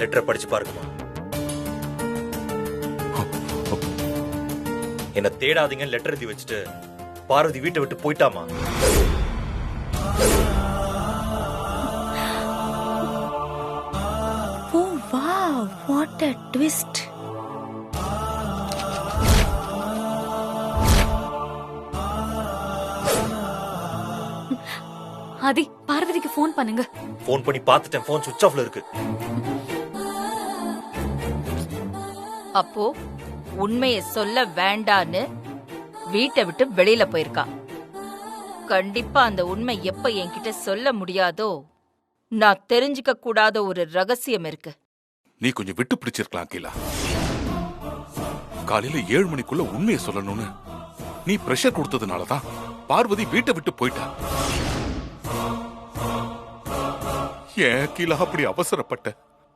லெட்டரை படிச்சு பாருங்கம்மா. என்ன தேடாதீங்க லெட்டர் எழுதி வச்சுட்டு பார்வதி வீட்டை விட்டு போயிட்டாமா. Oh wow, what a twist. ஆதி, பார்வதிக்கு ஃபோன் பண்ணுங்க. ஃபோன் பண்ணி பார்த்துட்டேன், ஃபோன் சுவிட்ச் ஆஃப்ல இருக்கு. அப்போ உண்மையை சொல்ல வேண்டான்னு வீட்டை விட்டு வெளியில போயிருக்கா. கண்டிப்பா அந்த உண்மை எப்ப என்கிட்ட சொல்ல முடியாதோ, நான் தெரிஞ்சுக்க கூடாத ஒரு ரகசியம் இருக்கு. நீ கொஞ்சம் விட்டு பிடிச்சிருக்கலாம் அகிலா. காலையில 7 மணிக்குள்ள உண்மையை சொல்லணும்னு நீ பிரஷர் கொடுத்ததுனாலதான் பார்வதி வீட்டை விட்டு போயிட்டா. ஏன் அகிலா அப்படி அவசரப்பட்ட?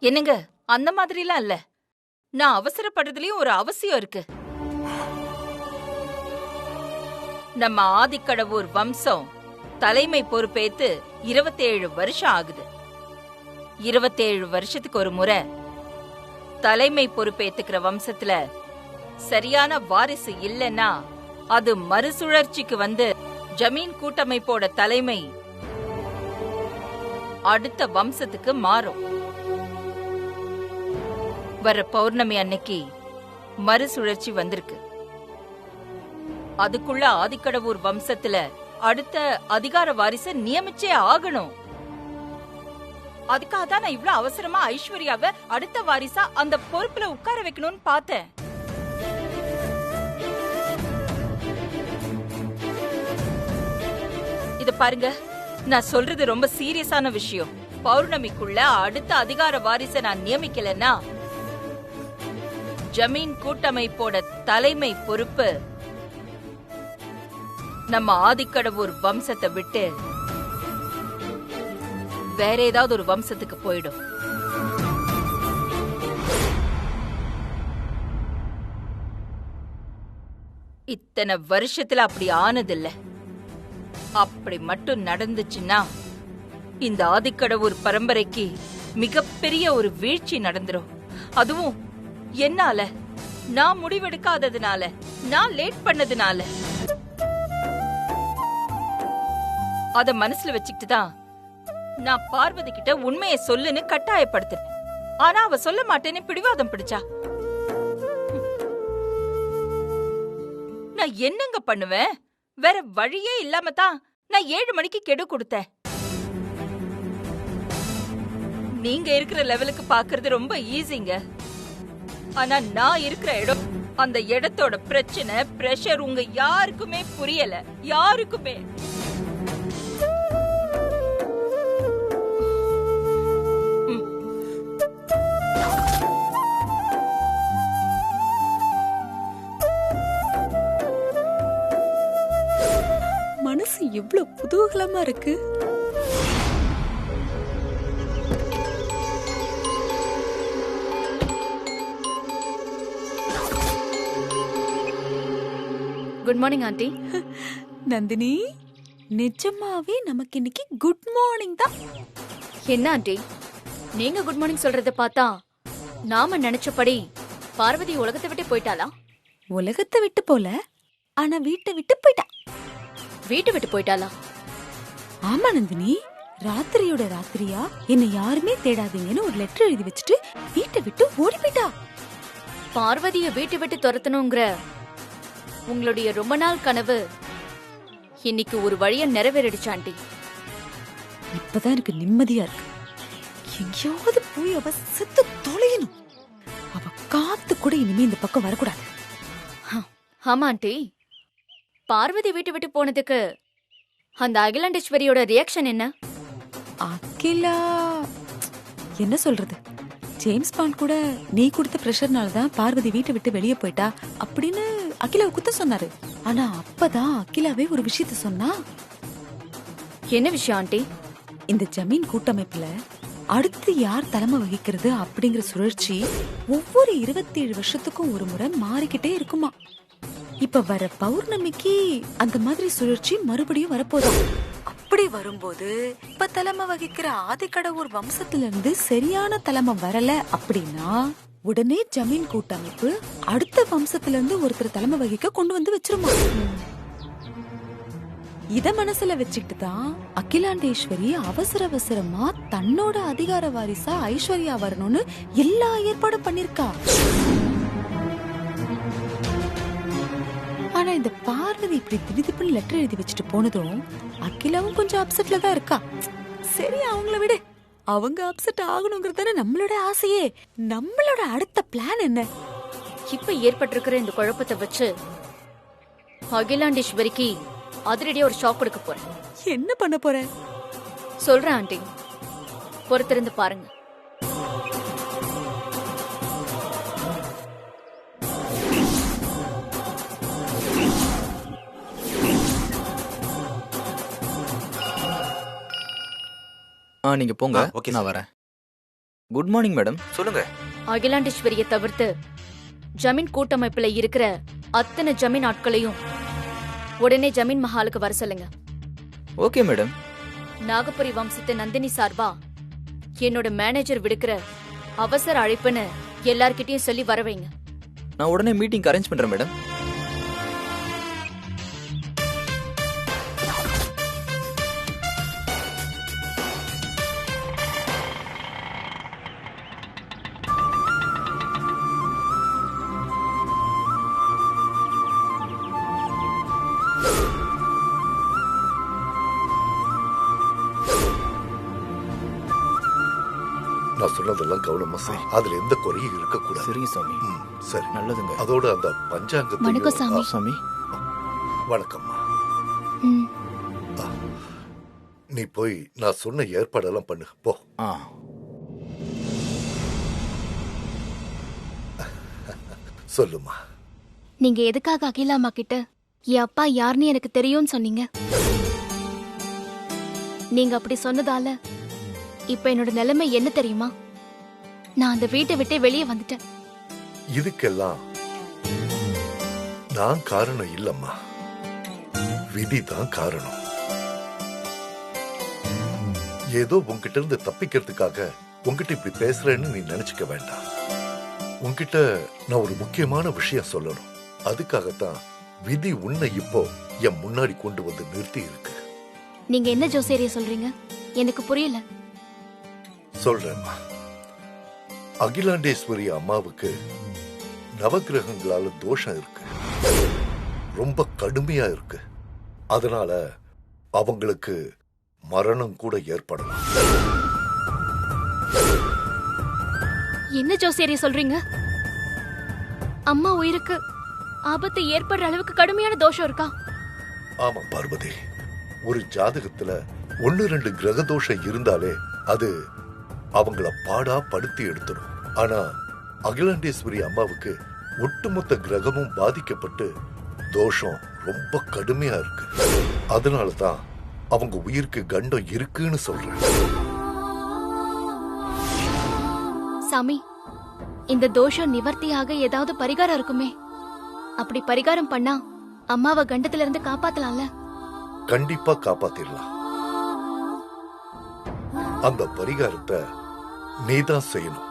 என்னங்க, அந்த மாதிரிலாம் இல்ல. நான் அவசரப்படுறதுலயும் ஒரு அவசியம் இருக்கு. நம்ம ஆதிக்கடவூர் வம்சம் தலைமை பொறுப்பேத்து 27 வருஷம் ஆகுது. 27 வருஷத்துக்கு ஒரு முறை தலைமை பொறுப்பேத்துக்கிற வம்சத்துல சரியான வாரிசு இல்லைன்னா அது மறுசுழற்சிக்கு வந்து ஜமீன் கூட்டமைப்போட தலைமை அடுத்த வம்சத்துக்கு மாறும். வர பௌர்ணமி அன்னைக்கு மறுசுழற்சி வந்திருக்கு. அதுக்குள்ள ஆதிக்கடவூர் வம்சத்துல அடுத்த அதிகார வாரிச நியமிச்சே ஆகணும். அதுக்காக தான் நான் இவ்வளவு அவசரமா ஐஸ்வர்யாவை அடுத்த வாரிசா அந்த பொறுப்புல உட்கார வைக்கணும்னு பார்த்தேன். இத பாருங்க, நான் சொல்றது ரொம்ப சீரியஸான விஷயம். பௌர்ணமிக்குள்ள அடுத்த அதிகார வாரிசை நான் நியமிக்கலன்னா ஜமீன் கூட்டமைப்போட தலைமை பொறுப்பு நம்ம ஆதிக்கடவூர் வம்சத்தை விட்டு வேற ஏதாவது ஒரு வம்சத்துக்கு போயிடும். இத்தனை வருஷத்துல அப்படி ஆனதில்ல. அப்படி மட்டும் நடந்துச்சுன்னா இந்த ஆதிக்கடவூர் பரம்பரைக்கு மிகப்பெரிய ஒரு வீழ்ச்சி நடந்துரும். அதுவும் என்னால, நான் முடிவெடுக்காததுனால, நான் லேட் பண்ணதுனால. அத மனசுல வச்சுக்கிட்டு தான் நான் பார்வதி கிட்ட உண்மையை சொல்லுன்னு கட்டாயப்படுத்தினேன். ஆனா அவ சொல்ல மாட்டேன்னு பிடிவாதம் பிடிச்சா. நான் என்னங்க பண்ணுவேன்? வேற வழியே இல்லாம தான் நான் 7 மணிக்கு கெடு கொடுத்தேன். நீங்க இருக்கிற லெவலுக்கு பாக்குறது ரொம்ப ஈஸிங்க. ஆனா நான் இருக்கிற இடம், அந்த இடத்தோட பிரச்சனை, பிரஷர் உங்க யாருக்குமே புரியல. யாருக்குமே. மனசு எவ்வளவு குதூகலமா இருக்கு. Good morning aunty. நந்தினி, நிஜமாவே நமக்கு இன்னைக்கு குட் மார்னிங் தான். என்ன ஆண்டி, நீங்க குட் மார்னிங் சொல்றத பார்த்தா நாம நினைச்சபடி பார்வதி உலகத்தை விட்டு போயிட்டாளா? உலகத்தை விட்டு போல, ஆனா வீட்டை விட்டு போயிட்டா. வீட்டை விட்டு போயிட்டாளா? ஆமா நந்தினி, ராத்திரியோட ராத்திரியா என்ன யாருமே தேடாதீங்கன்னு ஒரு லெட்டர் எழுதி வச்சுட்டு வீட்டை விட்டு ஓடி போயிட்டா. பார்வதிய வீட்டை விட்டு துரத்தணுங்கிற உங்களுடைய ரொம்ப நாள் கனவு இன்னைக்கு ஒரு வழியா நிறைவேறிடுச்சு ஆண்டி. இப்பதான் எனக்கு நிம்மதியா இருக்கு. எங்கேயாவது போய் அவ செத்து தொலையணும். அவ காத்து கூட இனிமே இந்த பக்கம் வரக்கூடாது. ஆமா ஆண்டி, பார்வதி வீட்டை விட்டு போனதுக்கு அந்த அகிலாண்டேஸ்வரியோட ரியாக்ஷன் என்ன? அகிலா என்ன சொல்றது, ஜேம்ஸ் பாண்ட் கூட நீ கொடுத்த பிரஷர்னாலதான் பார்வதி வீட்டை விட்டு வெளியே போயிட்டா அப்படின்னு அகிலாவை குத்த சொன்னாரு. ஆனா அப்பதான் அகிலாவே ஒரு விஷயத்த சொன்னா. என்ன விஷயம் ஆண்டி? இந்த ஜமீன் கூட்டமைப்புல அடுத்து யார் தலைமை வகிக்கிறது அப்படிங்கிற சுழற்சி ஒவ்வொரு 27 வருஷத்துக்கும் ஒரு முறை மாறிக்கிட்டே இருக்குமா. இப்ப வர பௌர்ணமிக்கு அந்த மாதிரி சுழற்சி மறுபடியும் வரப்போதான். அப்படி வரும்போது இப்ப தலைமை வகிக்கிற ஆதிக்கடவுர் வம்சத்துல இருந்து சரியான தலைமை வரல அப்படின்னா உடனே ஜமீன் கூட்டமைப்பு அடுத்த வம்சத்துல இருந்து ஒருத்தர் தலைமை வகிக்க கொண்டு வந்து வச்சிருமா. இத மனசுல வச்சுட்டு தான் அகிலாண்டேஸ்வரி அவசர அவசரமா தன்னோட அதிகார வாரிசா ஐஸ்வர்யா வரணும்னு எல்லா ஏற்பாடும் பண்ணிருக்கா. ஆனா இந்த பார்வதி இப்படி திடீர்னு லெட்டர் எழுதி வச்சுட்டு போனதும் அகிலாவும் கொஞ்சம் அப்செட்ல தான் இருக்கா. சரி அவங்கள விடு, அவங்க அப்செட் ஆகணுங்கிறது நம்மளோட ஆசையே. நம்மளோட அடுத்த பிளான் என்ன? இப்ப ஏற்பட்டிருக்கிற இந்த குழப்பத்தை வச்சு அகிலாண்டேஸ்வரிக்கு அதிரடியா ஒரு ஷாக் கொடுக்க போறேன். என்ன பண்ண போற? சொல்றேன் ஆண்டி, பொறுத்திருந்து பாருங்க. நீங்க போங்க. ஓகே, நான் வரேன். Good morning madam. சொல்லுங்க. அகிலாண்டேஸ்வரியை தவிர்த்து ஜமீன் கூட்டமைப்புல இருக்கிற அத்தனை ஜமீன் ஆட்களையும் உடனே ஜமீன் மஹாலுக்கு வர சொல்லுங்க. Okay madam. நாகபுரி வம்சத்து நந்தினி சார்பா என்னோட மேனேஜர் விடுக்கிற அவசர அழைப்புன்னு எல்லார்கிட்டயும் சொல்லி வர வைங்க. நான் உடனே மீட்டிங் அரேஞ்ச் பண்றேன் மேடம். நான் சொன்னதெல்லாம் கவனமா செய். அதுல எந்த குறையும் இருக்க கூடாது. சரிங்க சாமி. சரி, நல்லதுங்க. அதோட அந்த பஞ்சாங்கத்தை. வணக்கம் சாமி. சாமி வணக்கம்மா. நீ போய் நான் சொன்ன ஏற்பாடெல்லாம் பண்ணு போ. சொல்லுமா. நீங்க எதுக்காக அகிலாமா கிட்ட என் அப்பா யாருன்னு எனக்கு தெரியும்னு சொன்னீங்க? நீங்க அப்படி சொன்னதால இப்ப என்னோட நிலைமை என்ன தெரியுமா? நான் அந்த வீட்டை விட்டு வெளியே வந்துட்டேன். இதுக்கெல்லாம் நான் காரணம் இல்லம்மா, விதிதான் காரணம். ஏதோ உன்கிட்ட இருந்து தப்பிக்கிறதுக்காக உன்கிட்ட இப்படி பேசுறேன்னு நீ நினைச்சுக்க வேண்டாம். உன்கிட்ட நான் ஒரு முக்கியமான விஷயம் சொல்லணும். அதுக்காகத்தான் விதி உன்னை இப்போ என் முன்னாடி கொண்டு வந்து நிறுத்தி இருக்கு. நீங்க என்ன ஜோசேரிய சொல்றீங்க? எனக்கு புரியல. சொல்றேம்மா. அகிலாண்டேஸ்வரி அம்மாவுக்கு நவகிரகங்களால தோஷம் இருக்கு, ரொம்ப கடுமையா இருக்கு. அதனால அவங்களுக்கு மரணம் கூட ஏற்படலாம். என்ன ஜோசேரிய சொல்றீங்க? அம்மா உயிருக்கு ஆபத்து ஏற்படுற அளவுக்கு கடுமையான தோஷம் இருக்கா? ஆமா பார்வதி, ஒரு ஜாதகத்துல 1-2 கிரக தோஷம் இருந்தாலே அது அவங்கள பாடா படுத்தி எடுத்துடும். ஆனா அகிலாண்டேஸ்வரி அம்மாவுக்கு ஒட்டுமொத்த கிரகமும் பாதிக்கப்பட்டு தோஷம் ரொம்ப கடுமையா இருக்கு. அதனாலதான் அவங்க உயிருக்கு கண்டம் இருக்குன்னு சொல்றேன். சாமி, இந்த தோஷம் நிவர்த்தியாக ஏதாவது பரிகாரம் இருக்குமே? அப்படி பரிகாரம் பண்ணா அம்மாவை கண்டத்துல இருந்து காப்பாத்தலாம்ல? கண்டிப்பா காப்பாத்திடலாம். அந்த பரிகாரத்தை நீதான் செய்யணும்.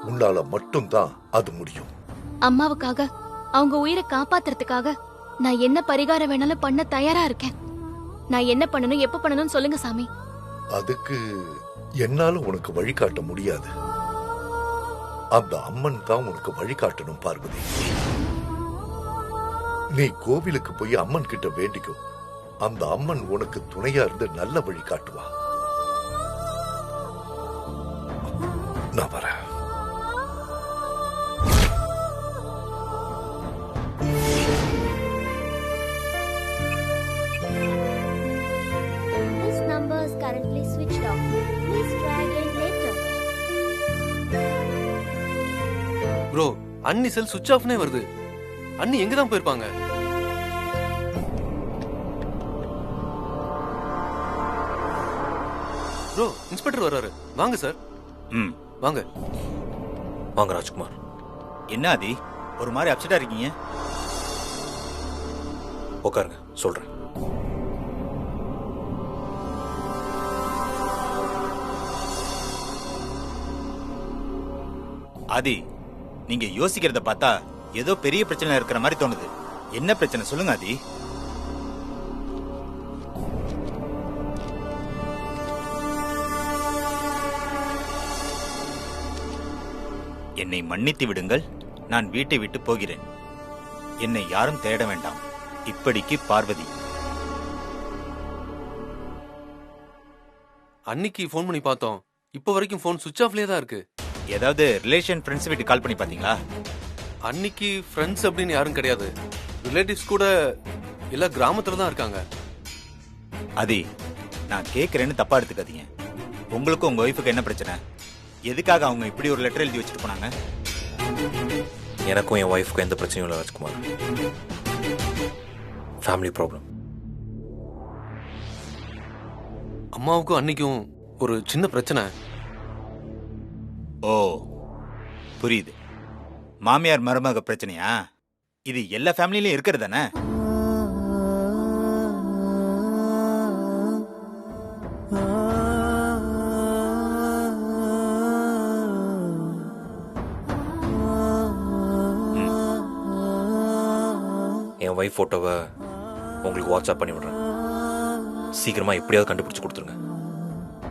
உன்னால மட்டும்தான் அது முடியும். அம்மாவுக்காக, அவங்க உயிரை காப்பாத்துறதுக்காக நான் என்ன பரிகாரம் வேணாலும் பண்ண தயாரா இருக்கேன். நான் என்ன பண்ணணும், எப்ப பண்ணணும்னு சொல்லுங்க சாமி. அதுக்கு என்னால உனக்கு வழிகாட்ட முடியாது. அந்த அம்மன் தான் உனக்கு வழிகாட்டணும் பார்வதி. நீ கோவிலுக்கு போய் அம்மன் கிட்ட வேண்டிக்கோ. அந்த அம்மன் உனக்கு துணையா இருந்து நல்ல வழி காட்டுவா. நான் வரேன். This number is currently switched off. Please try again later. Bro, அண்ணி செல் சுவிட்ச் ஆஃப்னே வருது. அண்ணி எங்க தான் போயிருப்பாங்க? ப்ரோ, இன்ஸ்பெக்டர் வர்றாரு. வாங்க சார். வாங்க. வாங்க ராஜ்குமார். என்ன ஆதி, ஒரு மாதிரி அப்செட்டா இருக்கீங்க? உட்காருங்க, சொல்றேன். ஆதி, நீங்க யோசிக்கிறத பார்த்தா ஏதோ பெரிய பிரச்சனை இருக்கிற மாதிரி தோணுது. என்ன பிரச்சனை சொல்லுங்க ஆதி. என்னை மன்னித்து விடுங்கள். நான் வீட்டை விட்டு போகிறேன். என்னை யாரும் தேட வேண்டாம். இப்படிக்கு பார்வதி. அன்னைக்கு ஃபோன் பண்ணி பார்த்தோம். இப்போ வரைக்கும் ஃபோன் சுவிட்ச் ஆஃப்லயே தான் இருக்கு. ஏதாவது ரிலேஷன் ஃப்ரெண்ட்ஸ் வீட்டு கால் பண்ணி பாத்தீங்களா? அன்னைக்கு ஃப்ரெண்ட்ஸ் அப்படின்னு யாரும் கிடையாது. ரிலேட்டிவ்ஸ் கூட எல்லாம் கிராமத்துல தான் இருக்காங்க. ஆதி, நான் கேட்கறேன்னு தப்பா எடுத்துக்காதீங்க. உங்களுக்கும் உங்க ஒய்ஃபுக்கு என்ன பிரச்சனை? எதுக்காக அவங்க இப்படி ஒரு லெட்டர் எழுதி வச்சுட்டு போனாங்க? எனக்கும் என் ஒய்ஃப்க்கும் எந்த பிரச்சனையும் இல்லை ராஜ்குமார். Family problem. அம்மாவுக்கும் அன்னைக்கும் ஒரு சின்ன பிரச்சனை. ஓ, புரியுது. மாமியார் மருமக பிரச்சனையா? இது எல்லா ஃபேமிலியிலும் இருக்கிறது தானே? என் ஒய்ஃப் ஃபோட்டோவை உங்களுக்கு வாட்ஸ்அப் பண்ணி விடுறேன். சீக்கிரமா எப்படியாவது கண்டுபிடிச்சு கொடுத்துருங்க.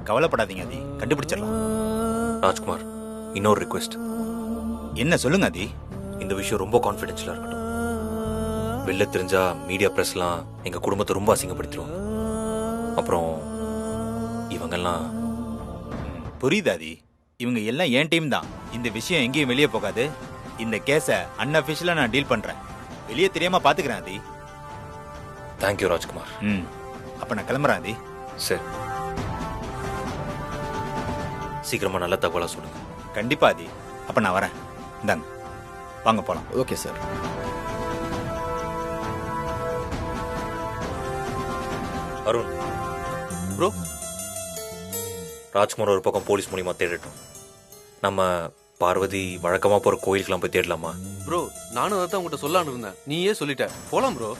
கவலைப்படாதீங்க ஆதி, கண்டுபிடிச்சிடலாம். ராஜ்குமார், இன்னொரு ரிக்வெஸ்ட். என்ன சொல்லுங்க ஆதி. இந்த விஷயம் ரொம்ப கான்ஃபிடென்ஷியலா இருக்கட்டும். வெளில தெரிஞ்சா மீடியா பிரஸ்லாம் எங்க குடும்பத்தை ரொம்ப அசிங்கப்படுத்திடுவாங்க. அப்புறம் இவங்கெல்லாம். புரியுது ஆதி, இவங்க எல்லாம் என் டீம் தான். இந்த விஷயம் எங்கேயும் வெளியே போகாது. இந்த கேஸை அன்அஃபிஷியலா நான் டீல் பண்றேன். வெளியே தெரியாம பாத்துக்கிறேன் ஆதி. தேங்க்யூ ராஜ்குமார். அப்ப நான் கிளம்புறேன் ஆதி. சரி, சீக்கிரமா நல்ல தகவலா சொல்லுங்க. கண்டிப்பா ஆதி. அப்ப நான் வரேன். இந்தாங்க, வாங்க போலாம். Okay sir. Arun bro, Rajkumar ஒரு பக்கம் போலீஸ் மூலியமா தேடட்டும். நம்ம பார்வதி வழக்கமா போற கோயிலுக்குலாம் போய் தேடலாமா? ப்ரோ, நானும் அதான் உங்ககிட்ட சொல்லலாம்னு இருந்தேன். நீயே சொல்லிட்ட. போலாம் ப்ரோ.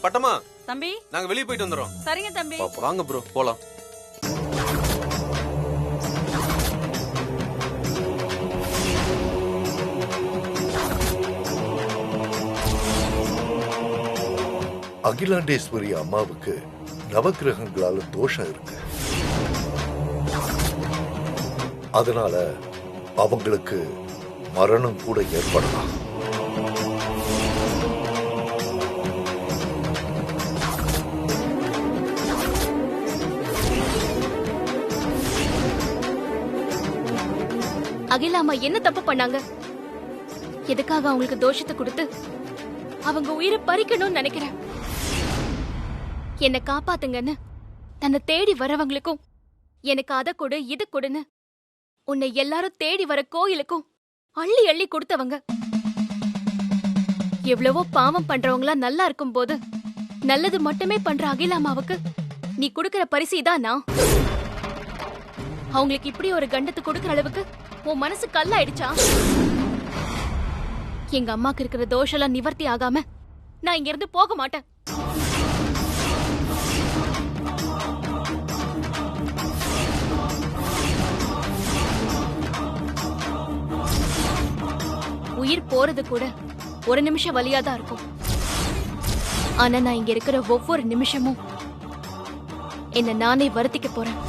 பட்டமா தம்பி, நாங்க வெளியே போயிட்டு வந்துடுறோம். சரிங்க தம்பி. வாங்க ப்ரோ, போலாம். அகிலாண்டேஸ்வரி அம்மாவுக்கு நவக்கிரகங்களால தோஷம் இருக்கு. அதனால அவங்களுக்கு மரணம் கூட ஏற்படலாம். அகிலா அம்மா என்ன தப்பு பண்ணாங்க? எதுக்காக அவங்களுக்கு தோஷத்தை கொடுத்து அவங்க உயிரை பறிக்கணும்னு நினைக்கிறேன். என்னை காப்பாத்துங்கன்னு தன்னை தேடி வரவங்களுக்கும் எனக்கு அதை கொடு இது கொடுன்னு உன்னை எல்லாரும் தேடி வர கோயிலுக்கும் அள்ளி அள்ளி கொடுத்தவங்க. எவ்வளவோ பாவம் பண்றவங்களா நல்லா இருக்கும் போது நல்லது மட்டுமே பண்ற அகிலாமாவுக்கு நீ கொடுக்கிற பரிசு இதானா? அவங்களுக்கு இப்படி ஒரு கண்டத்து கொடுக்கிற அளவுக்கு உன் மனசு கல்லாயிடுச்சா? எங்க அம்மாக்கு இருக்கிற தோஷம்லாம் நிவர்த்தி ஆகாம நான் இங்க இருந்து போக மாட்டேன். உயிர் போறது கூட ஒரு நிமிஷம் வலியாதான் இருக்கும். ஆனா நான் இங்க இருக்கிற ஒவ்வொரு நிமிஷமும் என்ன நானே வருத்திக்க போறேன்.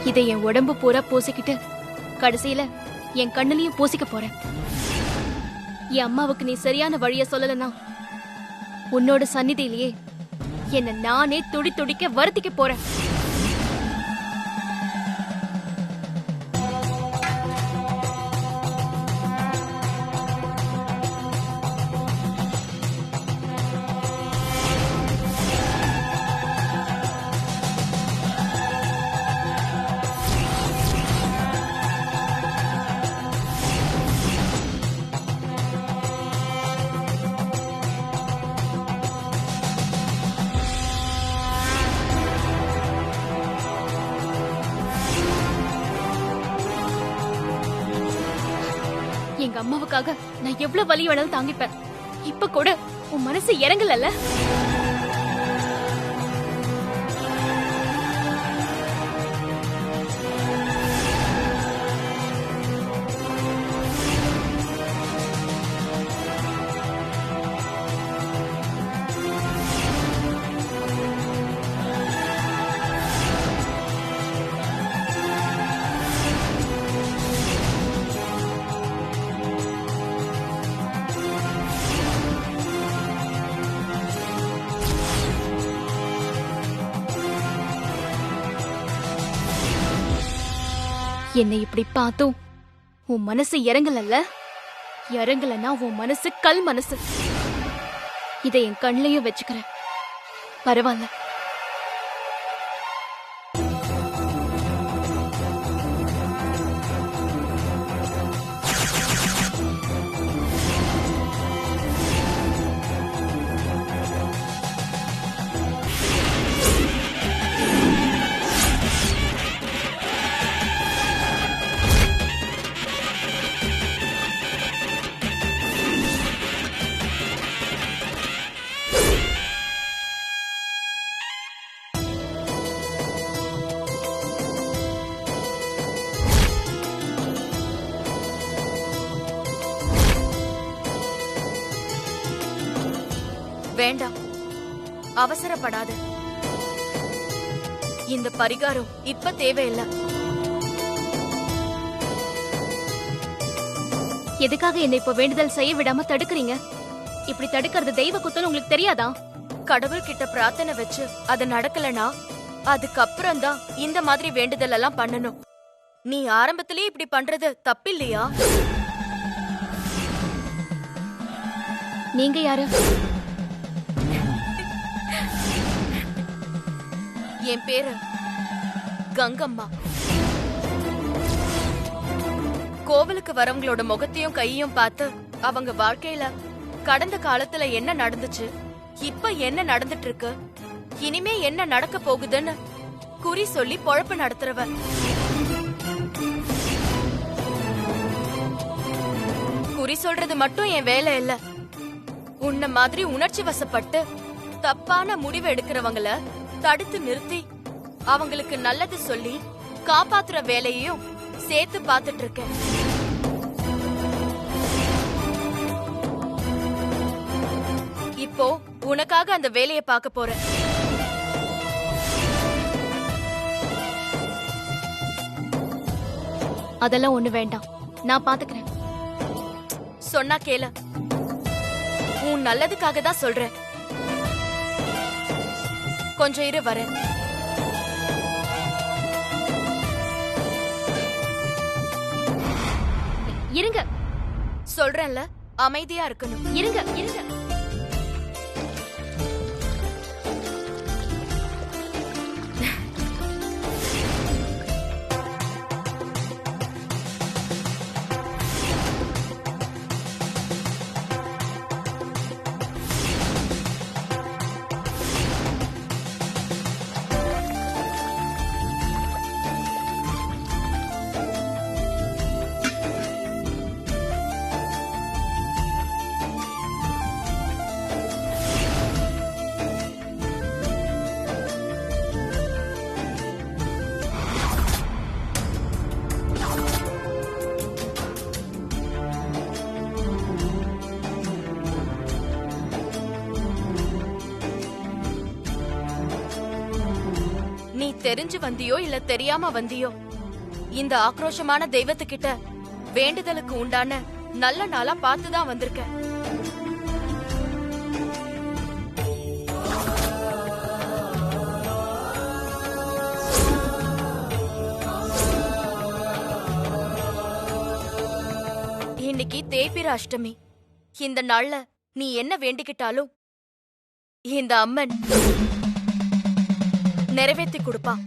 இதை என் உடம்பு பூரா பூசிக்கிட்டு கடைசியில என் கண்ணுலயும் பூசிக்க போறேன். என் அம்மாவுக்கு நீ சரியான வழிய சொல்லலனா உன்னோட சந்நிதியிலேயே என்ன நானே துடி துடிக்க வருத்திக்க போறேன். எங்க அம்மாவுக்காக நான் எவ்வளவு வலி வேணாலும் தாங்கிப்பேன். இப்ப கூட உன் மனசு இறங்கலல்ல? என்னை இப்படி பார்த்தும் உன் மனசு இறங்கலல்ல? இறங்கலன்னா உன் மனசு கல் மனசு. இதை என் கண்ணையும் வச்சுக்கிறேன். பரவாயில்ல. வேண்டாம், அவசரப்படாத. இந்த பரிகாரம் இப்ப தேவையில்லை. எதுக்காக என்னை இப்ப வேண்டுதல் செய்ய விடாம தடுக்கிறீங்க? இப்படி தடுக்கிறது தெய்வ குத்தம் உங்களுக்கு தெரியாதா? கடவுள் கிட்ட பிரார்த்தனை வச்சு அது நடக்கலனா அதுக்கப்புறம் தான் இந்த மாதிரி வேண்டுதல் எல்லாம் பண்ணணும். நீ ஆரம்பத்திலே இப்படி பண்றது தப்பில்லையா? நீங்க யாரு? என் பேரு கங்கம்மா. கோவிலுக்கு வரவங்களோட முகத்தையும் கையையும் பார்த்து அவங்க வாழ்க்கையில கடந்த காலத்துல என்ன நடந்துச்சு, இப்ப என்ன நடந்துட்டு இருக்கு, இனிமே என்ன நடக்க போகுதுன்னு குறி சொல்லி பொழப்பு நடத்துறவ. குறி சொல்றது மட்டும் என் வேலை இல்ல. உன்ன மாதிரி உணர்ச்சி வசப்பட்டு தப்பான முடிவு எடுக்கிறவங்கள தடுத்து நிறுத்தி அவங்களுக்கு நல்லது சொல்லி காப்பாத்துற வேலையையும் சேர்த்து பார்த்துட்டு இருக்கேன். இப்போ உனக்காக அந்த வேலையை பார்க்க போறேன். அதெல்லாம் ஒண்ணு வேண்டாம், நான் பாத்துக்கிறேன். சொன்னா கேள, உன் நல்லதுக்காக தான் சொல்றேன். கொஞ்சம் இரு, வரேன். இருங்க, சொல்றேன்ல, அமைதியா இருக்கணும். இருங்க இருங்க. நீ தெரிஞ்சு வந்தியோ இல்ல தெரியாம வந்தியோ, இந்த ஆக்ரோஷமான தெய்வத்துக்கிட்ட வேண்டுதலுக்கு உண்டான நல்ல நாளா பார்த்துதான் வந்திருக்க. இன்னைக்கு தேய்பிர அஷ்டமி. இந்த நாள்ல நீ என்ன வேண்டிக்கிட்டாலும் இந்த அம்மன் நிறைவேத்தி கொடுப்பான்.